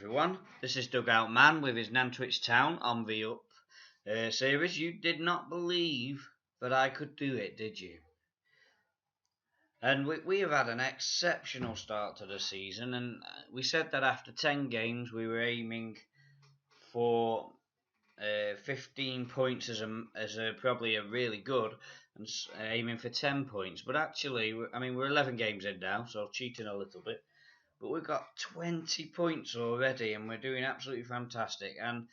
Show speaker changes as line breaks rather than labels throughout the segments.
everyone. This is Dugout Man with his Nantwich Town on the Up series. You did not believe that I could do it, did you? And we have had an exceptional start to the season, and we said that after 10 games we were aiming for 15 points as probably a really good, and aiming for 10 points. But actually, we're 11 games in now, so cheating a little bit. But we've got 20 points already, and we're doing absolutely fantastic. And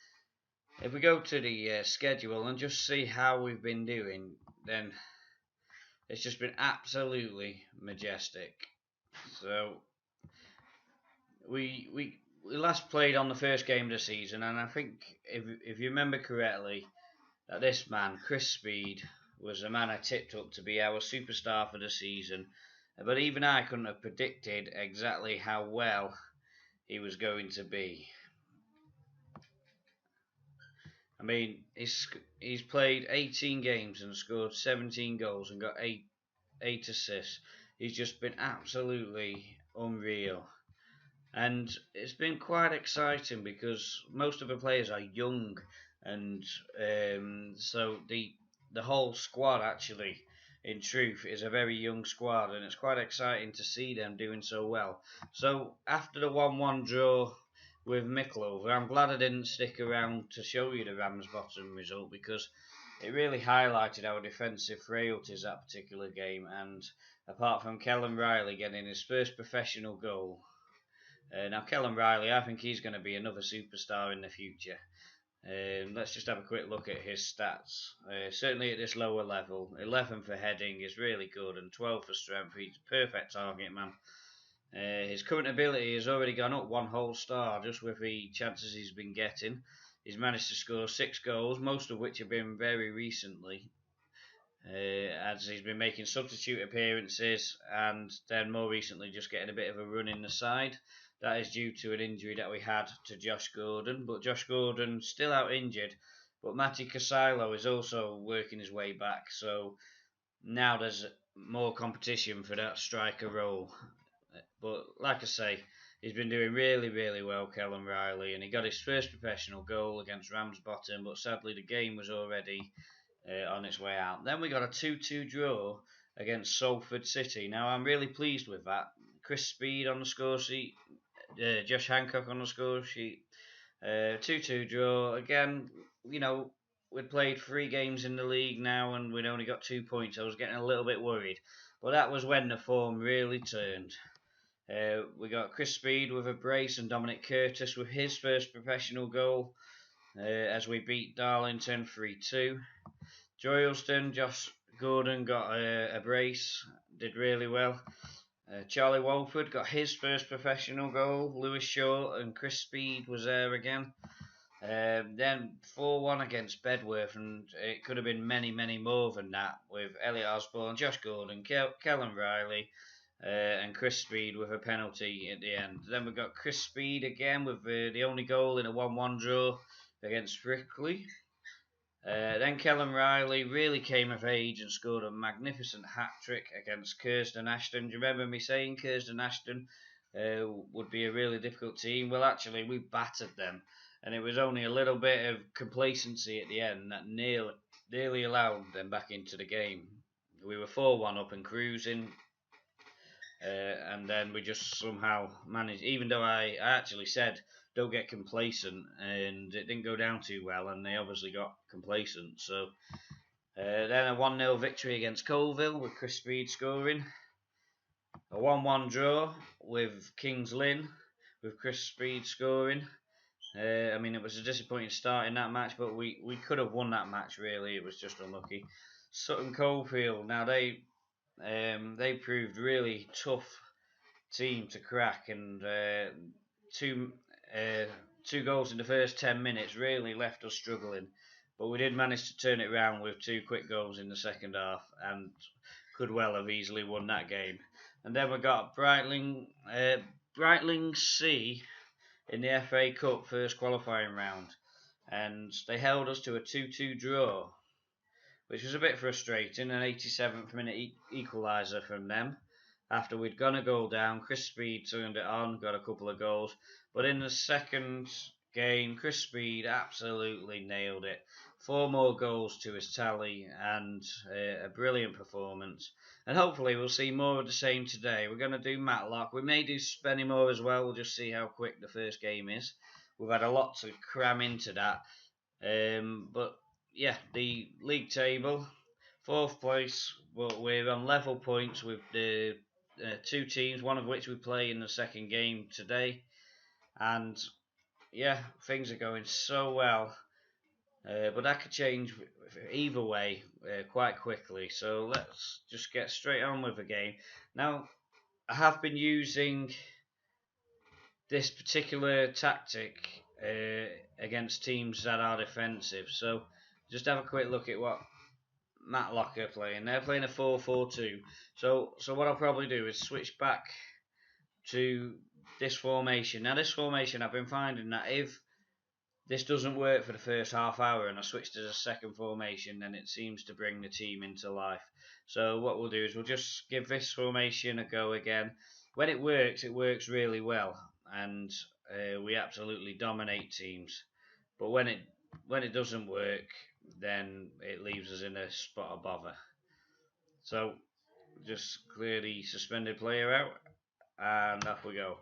if we go to the schedule and just see how we've been doing, then it's just been absolutely majestic. So we last played on the first game of the season, and I think if you remember correctly, that this man, Chris Speed, was the man I tipped up to be our superstar for the season. But even I couldn't have predicted exactly how well he was going to be. He's played 18 games and scored 17 goals and got 8 assists. He's just been absolutely unreal. And it's been quite exciting because most of the players are young, and so the whole squad actually, in truth, is a very young squad, and it's quite exciting to see them doing so well. So after the 1-1 draw with Micklover, I'm glad I didn't stick around to show you the Ramsbottom result, because it really highlighted our defensive frailties that particular game. And apart from Kellen Riley getting his first professional goal, now Kellen Riley, I think he's going to be another superstar in the future. Let's just have a quick look at his stats. Certainly at this lower level, 11 for heading is really good, and 12 for strength. He's a perfect target man. His current ability has already gone up 1 whole star just with the chances he's been getting. He's managed to score 6 goals, most of which have been very recently, as he's been making substitute appearances, and then more recently just getting a bit of a run in the side. That is due to an injury that we had to Josh Gordon, but Josh Gordon's still out injured. But Matti Casilo is also working his way back, so now there's more competition for that striker role. But like I say, he's been doing really, really well, Kellen Riley, and he got his first professional goal against Ramsbottom, but sadly the game was already on its way out. Then we got a 2-2 draw against Salford City. Now I'm really pleased with that. Chris Speed on the score sheet, Josh Hancock on the score sheet. 2-2 draw. Again, we'd played 3 games in the league now and we'd only got 2 points. I was getting a little bit worried. But that was when the form really turned. We got Chris Speed with a brace and Dominic Curtis with his first professional goal as we beat Darlington 3-2. Droylsden, Josh Gordon got a brace, did really well. Charlie Walford got his first professional goal. Lewis Shaw and Chris Speed was there again. Then 4-1 against Bedworth, and it could have been many, many more than that, with Elliot Osborne, Josh Gordon, Kellen Riley, and Chris Speed with a penalty at the end. Then we got Chris Speed again with the only goal in a 1-1 draw against Frickley. Then Kellen Riley really came of age and scored a magnificent hat-trick against Curzon Ashton. Do you remember me saying Curzon Ashton would be a really difficult team? Well, actually, we battered them, and it was only a little bit of complacency at the end that nearly allowed them back into the game. We were 4-1 up and cruising, and then we just somehow managed, even though I actually said don't get complacent, and it didn't go down too well, and they obviously got complacent. So then a 1-0 victory against Colville with Chris Speed scoring. A 1-1 draw with Kings Lynn with Chris Speed scoring. It was a disappointing start in that match, but we could have won that match really. It was just unlucky. Sutton Coldfield, now they proved really tough team to crack, and two goals in the first 10 minutes really left us struggling, but we did manage to turn it around with 2 quick goals in the second half and could well have easily won that game. And then we got Brightling C in the FA Cup first qualifying round, and they held us to a 2-2 draw, which was a bit frustrating. An 87th minute equaliser from them. after we'd gone a goal down. Chris Speed turned it on, got a couple of goals. But in the second game, Chris Speed absolutely nailed it. 4 more goals to his tally and a brilliant performance. And hopefully we'll see more of the same today. We're going to do Matlock. We may do Spennymoor as well. We'll just see how quick the first game is. We've had a lot to cram into that. But yeah, the league table, 4th place. Well, we're on level points with the 2 teams, one of which we play in the second game today. And yeah, things are going so well. But that could change either way quite quickly. So let's just get straight on with the game. Now, I have been using this particular tactic against teams that are defensive. So just have a quick look at what Matlock are playing. They're playing a 4-4-2. So what I'll probably do is switch back to this formation. Now this formation, I've been finding that if this doesn't work for the first half hour and I switch to the second formation, then it seems to bring the team into life. So what we'll do is we'll just give this formation a go again. When it works really well, and we absolutely dominate teams. But when it doesn't work, then it leaves us in a spot of bother. So just clear the suspended player out, and off we go.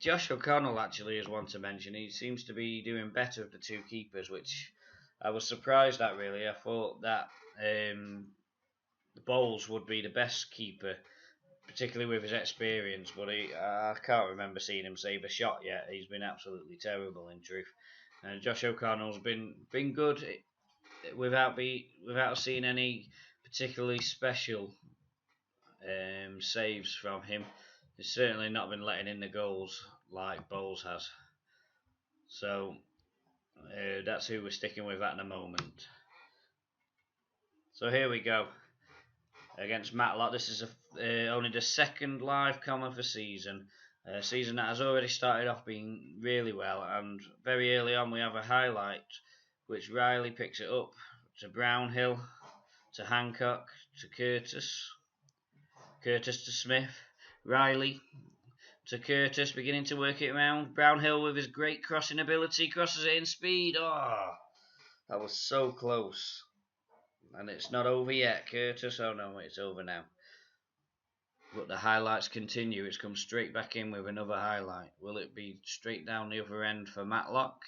Josh O'Connell actually is one to mention. He seems to be doing better of the 2 keepers, which I was surprised at really. I thought that Bowles would be the best keeper, particularly with his experience, but I can't remember seeing him save a shot yet. He's been absolutely terrible in truth. And Josh O'Connell's been good without seeing any particularly special saves from him. He's certainly not been letting in the goals like Bowles has. So that's who we're sticking with at the moment. So here we go against Matlock. This is only the second live com of the season. A season that has already started off being really well, and very early on we have a highlight which Riley picks it up to Brownhill, to Hancock, to Curtis to Smith, Riley to Curtis, beginning to work it around. Brownhill with his great crossing ability, crosses it in speed. Oh, that was so close. And it's not over yet, Curtis. Oh no, it's over now. But the highlights continue. It's come straight back in with another highlight. Will it be straight down the other end for Matlock?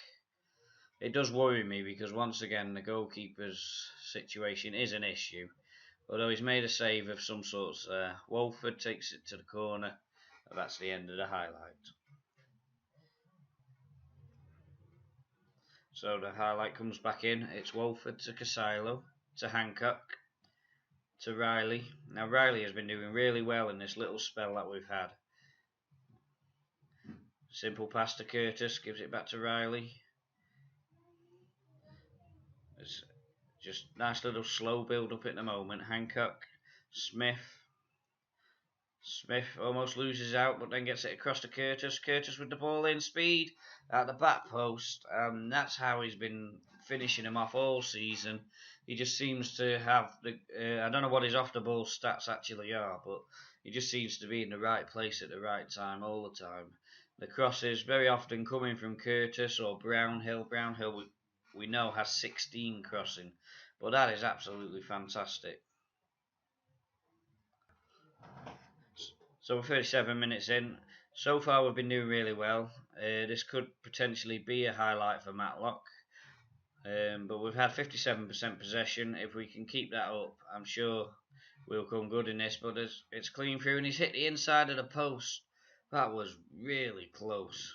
It does worry me because once again the goalkeeper's situation is an issue. Although he's made a save of some sorts there. Wolford takes it to the corner. That's the end of the highlight. So the highlight comes back in. It's Wolford to Casilo, to Hancock, to Riley. Now Riley has been doing really well in this little spell that we've had. Simple pass to Curtis, gives it back to Riley. It's just nice little slow build up at the moment. Hancock, Smith almost loses out, but then gets it across to Curtis. Curtis with the ball in, speed at the back post. That's how he's been finishing him off all season. He just seems to have the I don't know what his off the ball stats actually are, but he just seems to be in the right place at the right time all the time. The crosses very often coming from Curtis or Brownhill. Brownhill we know has 16 crossing, but that is absolutely fantastic. So we're 37 minutes in. So far we've been doing really well. This could potentially be a highlight for Matlock. But we've had 57% possession. If we can keep that up, I'm sure we'll come good in this. But it's clean through and he's hit the inside of the post. That was really close.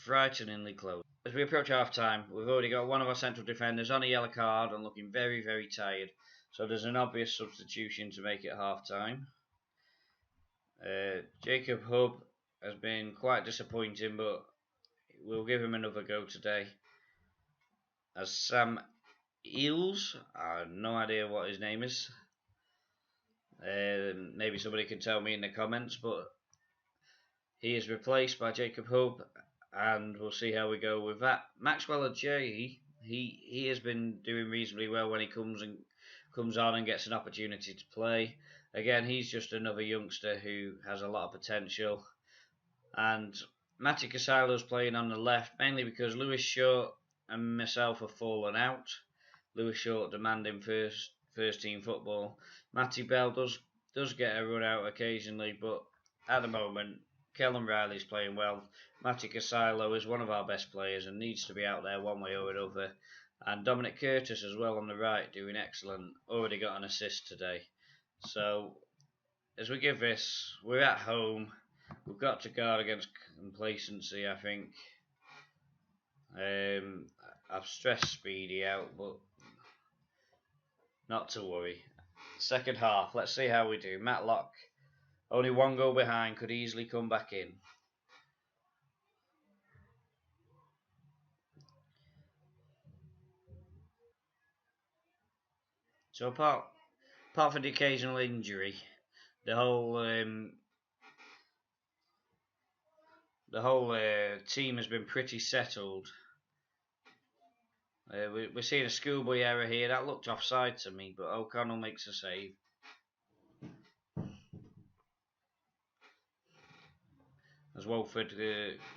Frighteningly close. As we approach half time, we've already got one of our central defenders on a yellow card and looking very, very tired. So there's an obvious substitution to make it half time. Jacob Hub has been quite disappointing, but we'll give him another go today. As Sam Eels, I have no idea what his name is. Maybe somebody can tell me in the comments, but he is replaced by Jacob Hub, and we'll see how we go with that. Maxwell Ajayi, He has been doing reasonably well when he comes on and gets an opportunity to play. Again, he's just another youngster who has a lot of potential. And Matty Casalo's playing on the left, mainly because Lewis Short and myself have fallen out. Lewis Short demanding first team football. Matty Bell does get a run out occasionally, but at the moment, Kellen Riley's playing well. Matty Casalo is one of our best players and needs to be out there one way or another. And Dominic Curtis as well on the right, doing excellent. Already got an assist today. So as we give this, we're at home. We've got to guard against complacency, I think. I've stressed Speedy out, but not to worry. Second half, let's see how we do. Matlock, only one goal behind, could easily come back in. So apart from the occasional injury, the whole team has been pretty settled. We're seeing a schoolboy error here. That looked offside to me, but O'Connell makes a save. As Wolford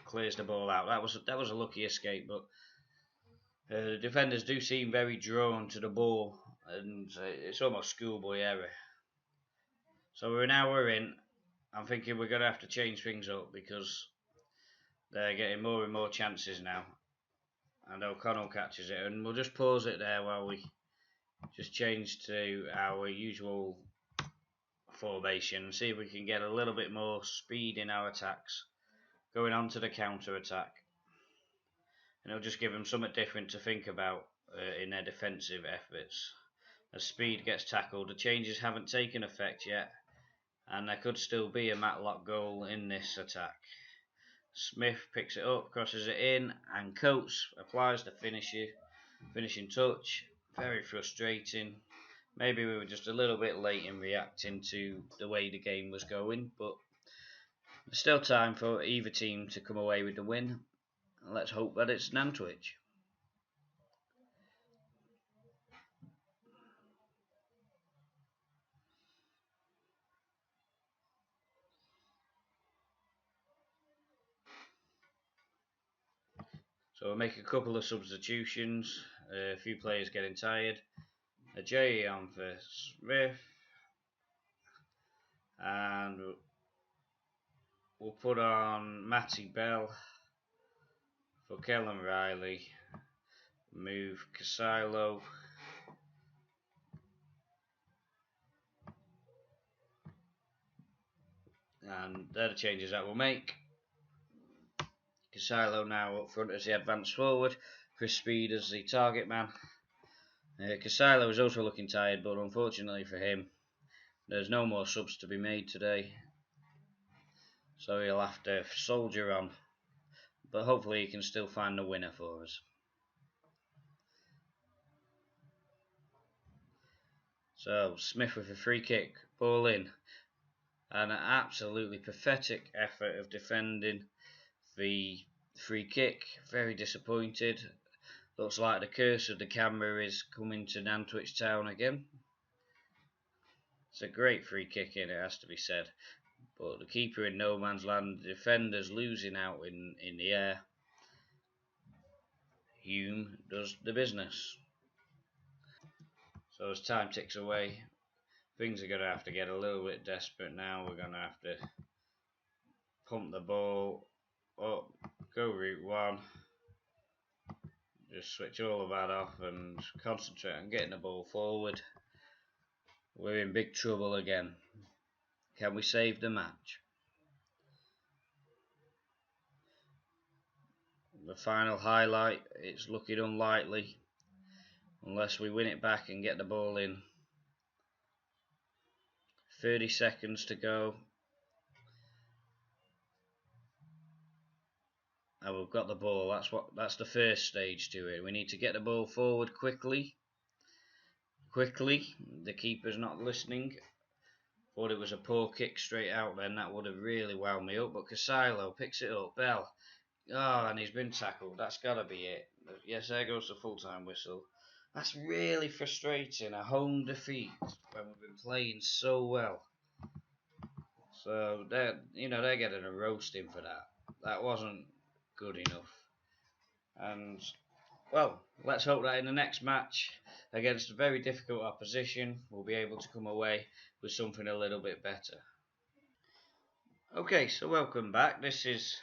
clears the ball out. That was a lucky escape, but the defenders do seem very drawn to the ball, and it's almost schoolboy error. So we're an hour in. I'm thinking we're going to have to change things up because they're getting more and more chances now. And O'Connell catches it, and we'll just pause it there while we just change to our usual formation and see if we can get a little bit more speed in our attacks, going on to the counter attack, and it'll just give them something different to think about in their defensive efforts. As Speed gets tackled, the changes haven't taken effect yet, and there could still be a Matlock goal in this attack. Smith picks it up, crosses it in, and Coates applies the finishing touch. Very frustrating. Maybe we were just a little bit late in reacting to the way the game was going, but there's still time for either team to come away with the win. Let's hope that it's Nantwich. So we'll make a couple of substitutions, a few players getting tired. A J on for Smith, and we'll put on Matty Bell for Kellen Riley. Move Casilo. And they're the changes that we'll make. Casilo now up front as the advance forward. Chris Speed as the target man. Casilo is also looking tired, but unfortunately for him, there's no more subs to be made today. So he'll have to soldier on. But hopefully he can still find the winner for us. So Smith with a free kick, ball in. And an absolutely pathetic effort of defending the free kick. Very disappointed. Looks like the curse of the camera is coming to Nantwich Town again. It's a great free kick in, it has to be said. But the keeper in no man's land, the defenders losing out in the air. Hume does the business. So as time ticks away, things are going to have to get a little bit desperate now. We're going to have to pump the ball up, go route one, just switch all of that off and concentrate on getting the ball forward. We're in big trouble again. Can we save the match? The final highlight, it's looking unlikely unless we win it back and get the ball in. 30 seconds to go. And we've got the ball. That's the first stage to it. We need to get the ball forward quickly. The keeper's not listening. Thought it was a poor kick straight out then. That would have really wound me up. But Casilo picks it up. Bell. Oh, and he's been tackled. That's got to be it. Yes, there goes the full-time whistle. That's really frustrating. A home defeat when we've been playing so well. So they're getting a roasting for that. That wasn't good enough. And well, let's hope that in the next match against a very difficult opposition, we'll be able to come away with something a little bit better. Okay, so welcome back. This is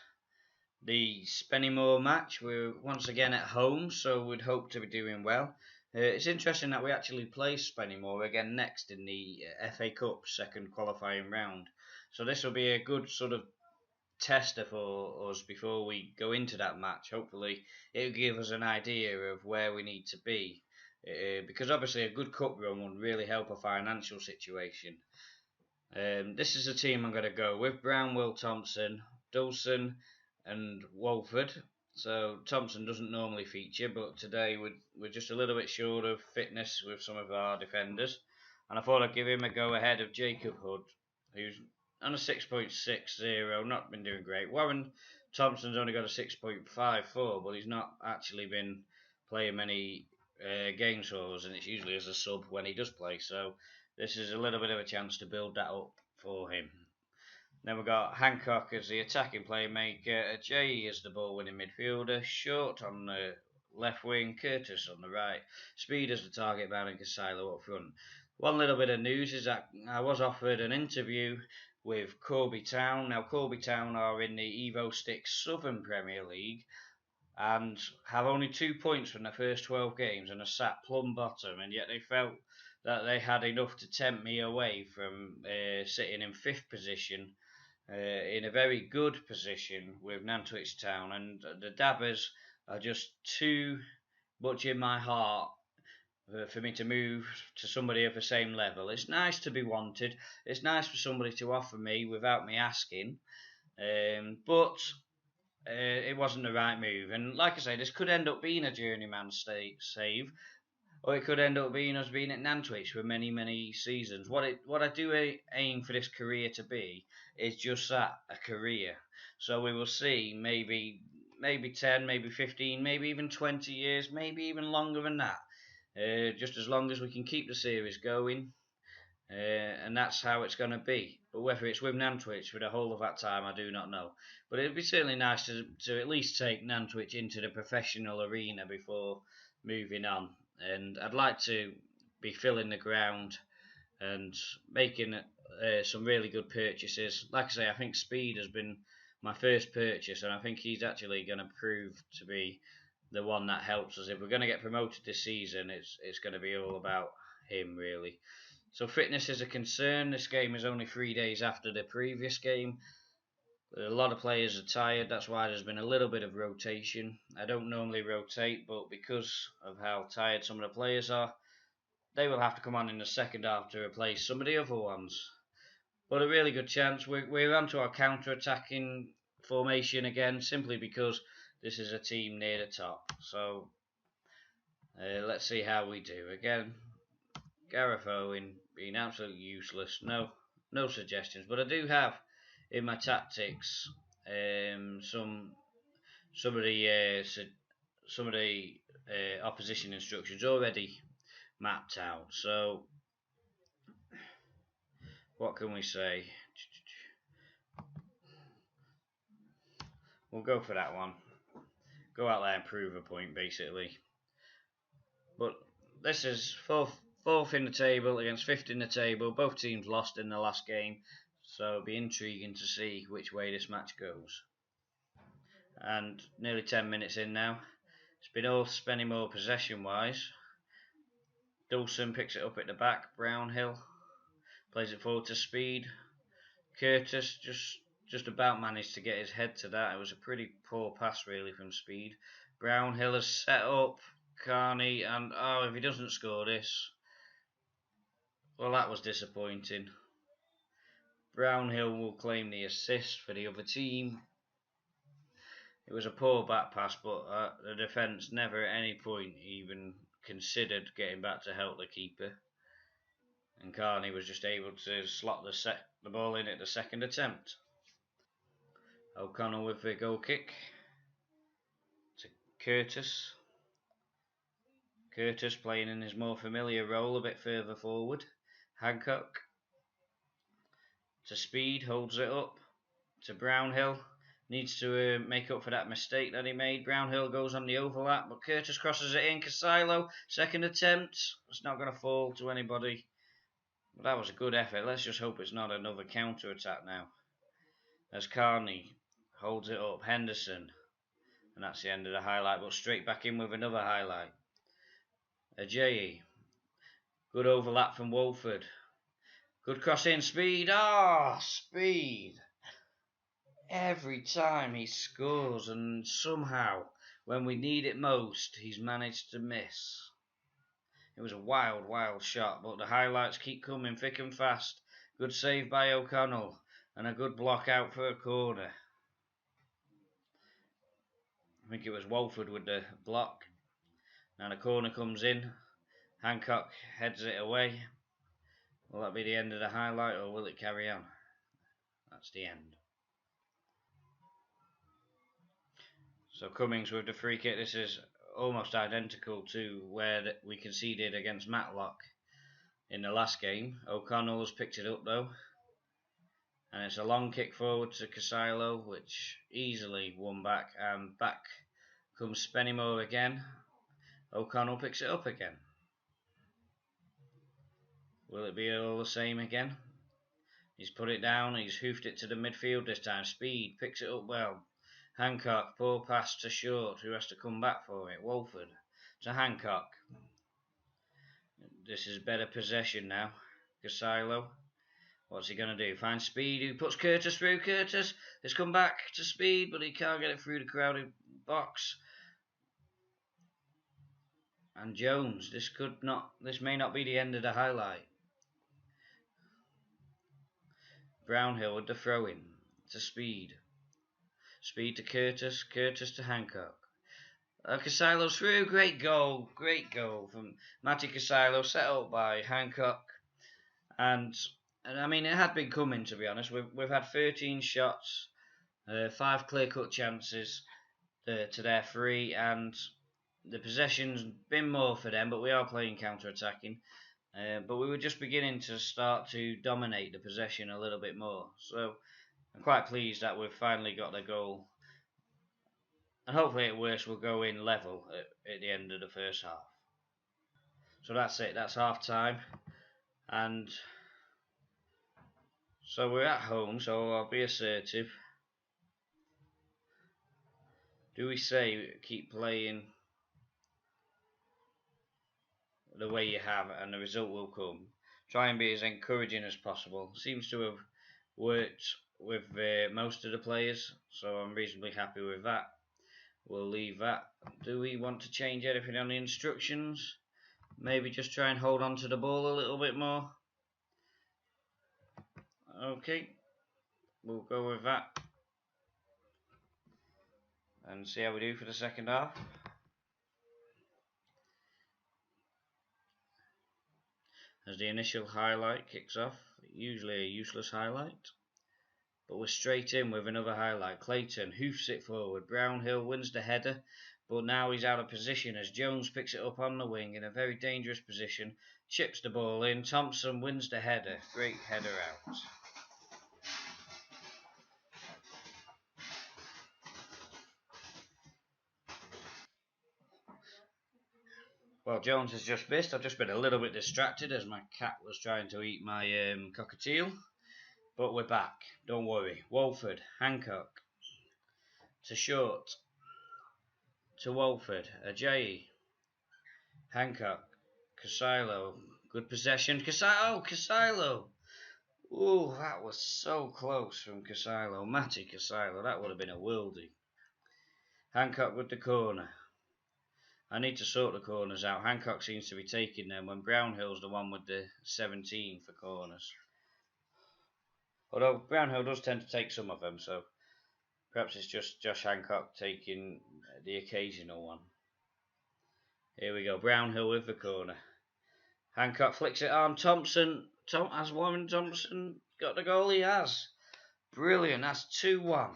the Spennymoor match. We're once again at home, so we'd hope to be doing well. It's interesting that we actually play Spennymoor again next in the FA Cup second qualifying round. So this will be a good sort of tester for us before we go into that match. Hopefully, it'll give us an idea of where we need to be. Because obviously, a good cup run would really help our financial situation. This is the team I'm going to go with: Brown, Will Thompson, Dawson, and Walford. So Thompson doesn't normally feature, but today we're just a little bit short of fitness with some of our defenders, and I thought I'd give him a go ahead of Jacob Hood, who's on a 6.60, not been doing great. Warren Thompson's only got a 6.54, but he's not actually been playing many games for us, and it's usually as a sub when he does play. So this is a little bit of a chance to build that up for him. Then we've got Hancock as the attacking playmaker, Jay as the ball winning midfielder, Short on the left wing, Curtis on the right, Speed as the target man, and Casilo up front. One little bit of news is that I was offered an interview with Corby Town. Now, Corby Town are in the Evo Sticks Southern Premier League and have only 2 points from the first 12 games and are sat plumb bottom, and yet they felt that they had enough to tempt me away from sitting in fifth position in a very good position with Nantwich Town, and the Dabbers are just too much in my heart for me to move to somebody of the same level. It's nice to be wanted. It's nice for somebody to offer me without me asking, but it wasn't the right move. And like I say, this could end up being a journeyman save, or it could end up being us being at Nantwich for many, many seasons. What I do aim for this career to be is just that, a career. So we will see, maybe 10, maybe 15, maybe even 20 years, maybe even longer than that. Just as long as we can keep the series going, and that's how it's going to be. But whether it's with Nantwich for the whole of that time, I do not know. But it'd be certainly nice to at least take Nantwich into the professional arena before moving on. And I'd like to be filling the ground and making some really good purchases. Like I say, I think Speed has been my first purchase, and I think he's actually going to prove to be the one that helps us. If we're going to get promoted this season, it's going to be all about him, really. So fitness is a concern. This game is only 3 days after the previous game. A lot of players are tired. That's why there's been a little bit of rotation. I don't normally rotate, but because of how tired some of the players are, they will have to come on in the second half to replace some of the other ones. But a really good chance. We're onto our counter-attacking formation again, simply because this is a team near the top. So let's see how we do. Again, Gareth Owen being absolutely useless. No suggestions. But I do have in my tactics some of the opposition instructions already mapped out. So what can we say? We'll go for that one. Go out there and prove a point, basically. But this is fourth in the table against fifth in the table. Both teams lost in the last game, so it'll be intriguing to see which way this match goes. And nearly 10 minutes in now. It's been all Spennymoor possession-wise. Dawson picks it up at the back. Brownhill plays it forward to Speed. Curtis just about managed to get his head to that. It was a pretty poor pass, really, from Speed. Brownhill has set up Carney, and if he doesn't score this, well, that was disappointing. Brownhill will claim the assist for the other team. It was a poor back pass, but the defence never at any point even considered getting back to help the keeper. And Carney was just able to slot the ball in at the second attempt. O'Connell with the goal kick to Curtis. Curtis playing in his more familiar role a bit further forward. Hancock to Speed, holds it up to Brownhill. Needs to make up for that mistake that he made. Brownhill goes on the overlap, but Curtis crosses it in. Casilo, second attempt. It's not going to fall to anybody. But that was a good effort. Let's just hope it's not another counter-attack now. As Carney holds it up. Henderson. And that's the end of the highlight, but straight back in with another highlight. Ajayi. Good overlap from Wolford. Good cross in. Speed. Speed. Every time he scores, and somehow, when we need it most, he's managed to miss. It was a wild, wild shot, but the highlights keep coming thick and fast. Good save by O'Connell, and a good block out for a corner. I think it was Wolford with the block. Now the corner comes in. Hancock heads it away. Will that be the end of the highlight, or will it carry on? That's the end. So Cummings with the free kick. This is almost identical to where we conceded against Matlock in the last game. O'Connell has picked it up though, and it's a long kick forward to Casilo, which easily won back, and back comes Spennymoor again. O'Connell picks it up again. Will it be all the same again? He's put it down, he's hoofed it to the midfield this time. Speed picks it up well. Hancock, poor pass to Short, who has to come back for it. Wolford to Hancock. This is better possession now. Casilo, what's he going to do? Find Speed, who puts Curtis through. Curtis has come back to Speed, but he can't get it through the crowded box. And Jones, this may not be the end of the highlight. Brownhill with the throw-in to Speed. Speed to Curtis, Curtis to Hancock. Casilo's through, great goal from Matty Casilo, set up by Hancock. And I mean, it had been coming, to be honest. We've had 13 shots, 5 clear-cut chances to their 3, and the possession's been more for them, but we are playing counter-attacking. But we were just beginning to start to dominate the possession a little bit more. So I'm quite pleased that we've finally got the goal. And hopefully at worst we'll go in level at the end of the first half. So that's it, that's half time. And so we're at home, so I'll be assertive. Do we say keep playing the way you have and the result will come? Try and be as encouraging as possible. Seems to have worked with most of the players, so I'm reasonably happy with that. We'll leave that. Do we want to change anything on the instructions? Maybe just try and hold on to the ball a little bit more. Okay, we'll go with that and see how we do for the second half. As the initial highlight kicks off, usually a useless highlight, but we're straight in with another highlight. Clayton hoofs it forward. Brownhill wins the header, but now he's out of position as Jones picks it up on the wing in a very dangerous position, chips the ball in. Thompson wins the header. Great header out. Well, Jones has just missed. I've just been a little bit distracted as my cat was trying to eat my cockatiel. But we're back. Don't worry. Wolford, Hancock to Short to Wolford. Ajayi. Hancock. Casilo. Good possession. Casilo. Ooh, that was so close from Casilo. Matty Casilo. That would have been a worldie. Hancock with the corner. I need to sort the corners out. Hancock seems to be taking them when Brownhill's the one with the 17 for corners. Although Brownhill does tend to take some of them, so perhaps it's just Josh Hancock taking the occasional one. Here we go. Brownhill with the corner. Hancock flicks it on. Thompson. Has Warren Thompson got the goal? He has. Brilliant. That's 2-1.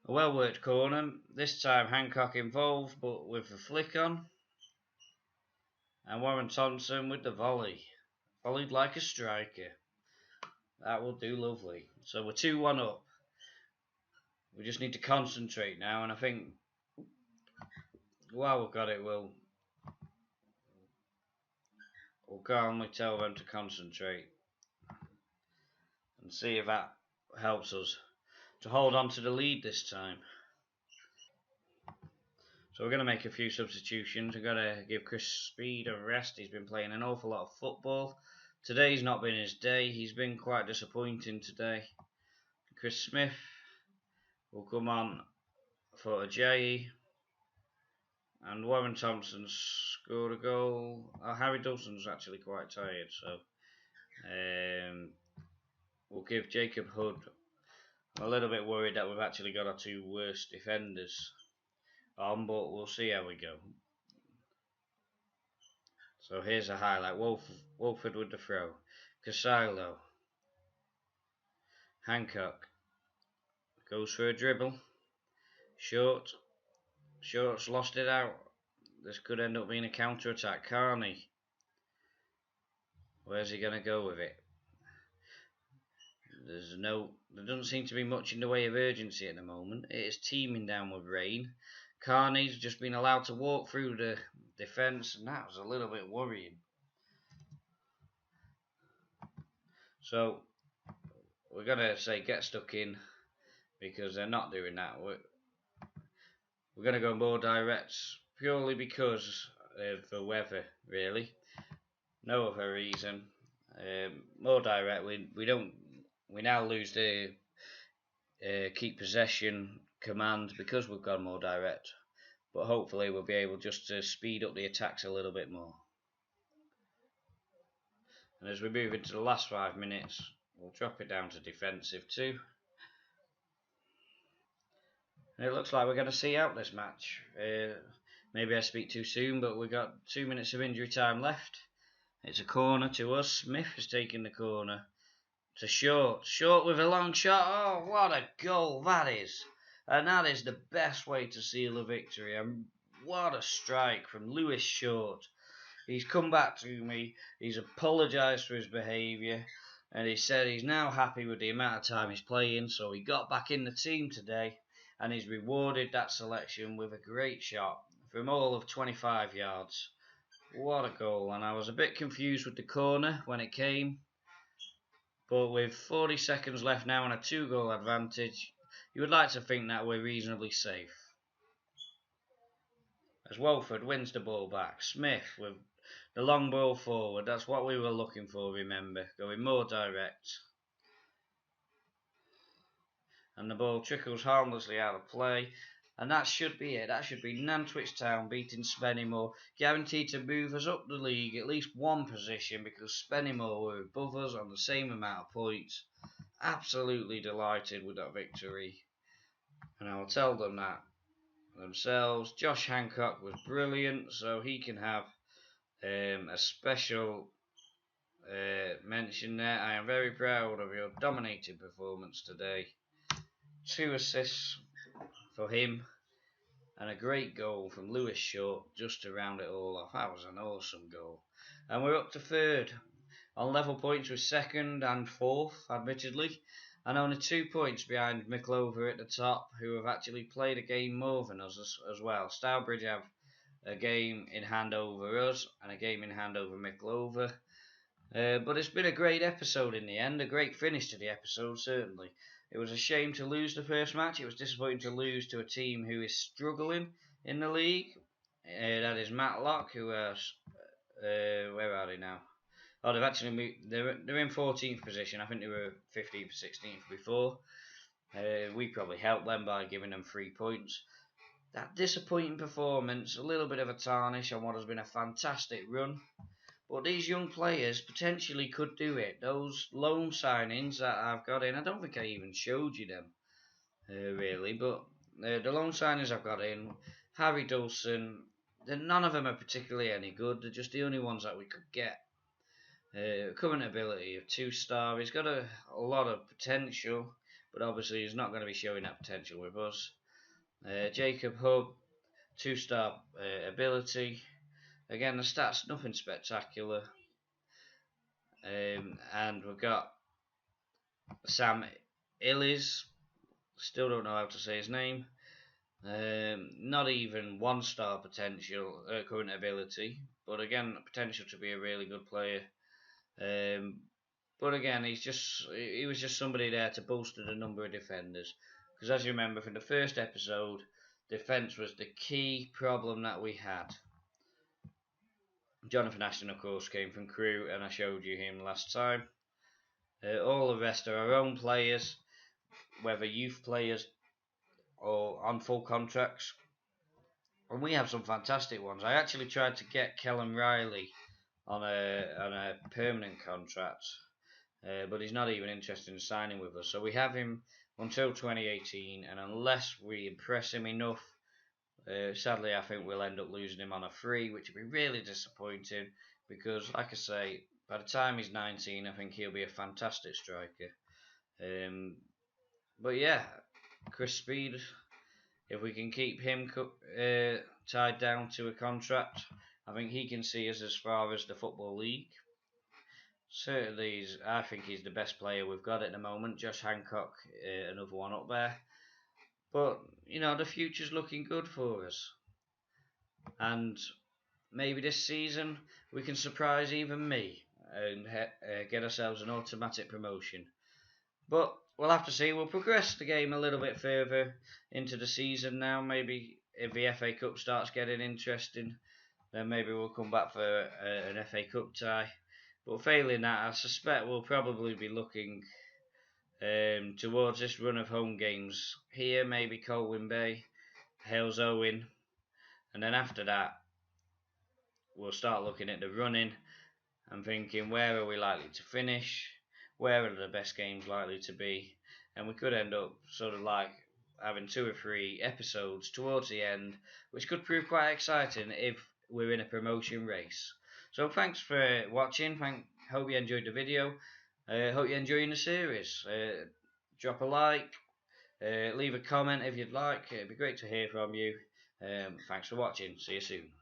A well worked corner. This time Hancock involved, but with the flick on. And Warren Thompson with the volley. Volleyed like a striker. That will do lovely. So we're 2-1 up. We just need to concentrate now, and I think while we've got it, we'll calmly tell them to concentrate and see if that helps us to hold on to the lead this time. So we're going to make a few substitutions. We're going to give Chris Speed a rest. He's been playing an awful lot of football. Today's not been his day. He's been quite disappointing today. Chris Smith will come on for Ajayi. And Warren Thompson scored a goal. Harry Dawson's actually quite tired, so we'll give Jacob Hood. I'm a little bit worried that we've actually got our two worst defenders on, but we'll see how we go. So here's a highlight. Wolford with the throw. Casilo. Hancock goes for a dribble. Short's lost it out. This could end up being a counter-attack. Carney. Where's he going to go with it? There doesn't seem to be much in the way of urgency at the moment. It is teeming down with rain. Carney's just been allowed to walk through the defence, and that was a little bit worrying. So we're going to say get stuck in, because they're not doing that. We're going to go more direct, purely because of the weather, really. No other reason. More direct. We now lose the keep possession command because we've gone more direct. But hopefully we'll be able just to speed up the attacks a little bit more. And as we move into the last 5 minutes, we'll drop it down to defensive too. And it looks like we're going to see out this match. Maybe I speak too soon, but we've got 2 minutes of injury time left. It's a corner to us. Smith has taken the corner to Short. Short with a long shot. Oh, what a goal that is. And that is the best way to seal a victory. And what a strike from Lewis Short. He's come back to me. He's apologised for his behaviour. And he said he's now happy with the amount of time he's playing. So he got back in the team today. And he's rewarded that selection with a great shot from all of 25 yards. What a goal. And I was a bit confused with the corner when it came. But with 40 seconds left now and a 2-goal advantage, you would like to think that we're reasonably safe. As Wolford wins the ball back. Smith with the long ball forward. That's what we were looking for, remember. Going more direct. And the ball trickles harmlessly out of play. And that should be it. That should be Nantwich Town beating Spennymoor, guaranteed to move us up the league at least one position, because Spennymoor were above us on the same amount of points. Absolutely delighted with that victory. And I will tell them that themselves. Josh Hancock was brilliant, so he can have a special mention there. I am very proud of your dominating performance today. 2 assists for him, and a great goal from Lewis Short just to round it all off. That was an awesome goal. And we're up to third, on level points with second and fourth, admittedly, and only 2 points behind Micklover at the top, who have actually played a game more than us as well. Stourbridge have a game in hand over us, and a game in hand over Micklover. But it's been a great episode in the end, a great finish to the episode, certainly. It was a shame to lose the first match. It was disappointing to lose to a team who is struggling in the league. That is Matlock, who are... where are they now? Oh, they've actually moved, they're in 14th position. I think they were 15th, 16th before. We probably helped them by giving them 3 points. That disappointing performance, a little bit of a tarnish on what has been a fantastic run. But these young players potentially could do it. Those loan signings that I've got in, I don't think I even showed you them, really. But the loan signings I've got in, Harry Dawson, none of them are particularly any good. They're just the only ones that we could get. Current ability of 2-star. He's got a lot of potential, but obviously he's not going to be showing that potential with us. Jacob Hub, 2-star ability. Again, the stats, nothing spectacular. And we've got Sam Illies, still don't know how to say his name. Not even 1-star potential, current ability, but again, potential to be a really good player. But again, he was just somebody there to bolster the number of defenders. Because as you remember from the first episode, defence was the key problem that we had. Jonathan Ashton, of course, came from Crewe, and I showed you him last time. All the rest are our own players, whether youth players or on full contracts. And we have some fantastic ones. I actually tried to get Kellen Riley on a permanent contract, but he's not even interested in signing with us. So we have him until 2018, and unless we impress him enough, sadly I think we'll end up losing him on a free, which would be really disappointing because, like I say, by the time he's 19, I think he'll be a fantastic striker. But yeah, Chris Speed, if we can keep him tied down to a contract, I think he can see us as far as the Football League. Certainly, I think he's the best player we've got at the moment. Josh Hancock, another one up there. But, you know, the future's looking good for us. And maybe this season we can surprise even me and get ourselves an automatic promotion. But we'll have to see. We'll progress the game a little bit further into the season now. Maybe if the FA Cup starts getting interesting, then maybe we'll come back for an FA Cup tie. But failing that, I suspect we'll probably be looking towards this run of home games here, maybe Colwyn Bay, Hales Owen, and then after that we'll start looking at the running and thinking, where are we likely to finish, where are the best games likely to be, and we could end up sort of like having 2 or 3 episodes towards the end, which could prove quite exciting if we're in a promotion race. So thanks for watching. Hope you enjoyed the video. Hope you're enjoying the series. Drop a like, leave a comment if you'd like. It'd be great to hear from you. Thanks for watching. See you soon.